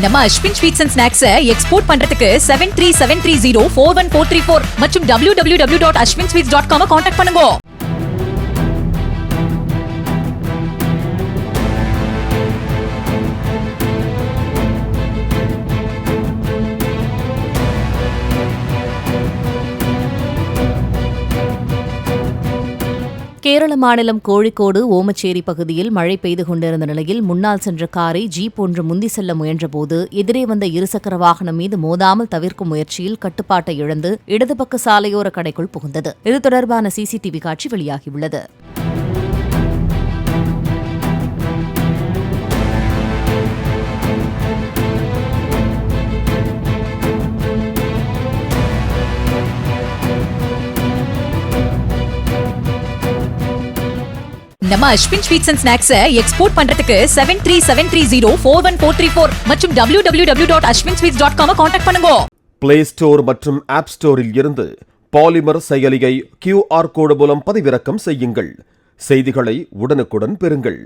நம்ம Ashwin sweets and snacks export பண்றதுக்கு 7373041434 மற்றும் www.ashwinsweets.com கான்டாக்ட் பண்ணுங்க. கேரள மாநிலம் கோழிக்கோடு ஓமச்சேரி பகுதியில் மழை பெய்து கொண்டிருந்த நிலையில் முன்னால் சென்ற காரை ஜீப் ஒன்று முந்தி செல்ல முயன்றபோது எதிரே வந்த இருசக்கர வாகனம் மீது மோதாமல் தவிர்க்கும் முயற்சியில் கட்டுப்பாட்டை இழந்து இடது பக்க சாலையோர கடைக்குள் புகுந்தது. இது தொடர்பான சிசிடிவி காட்சி வெளியாகியுள்ளது. நம்ம Ashwin sweets and snacks export பண்றதுக்கு 7373041434 மற்றும் www.ashwinsweets.com கான்டாக்ட் பண்ணுங்க. பிளே ஸ்டோர் மற்றும் ஆப் ஸ்டோரில் இருந்து பாலிமர் செயலியை QR கோடு மூலம் பதிவிறக்கம் செய்யுங்கள். செய்திகளை உடனுக்குடன் பெறுங்கள்.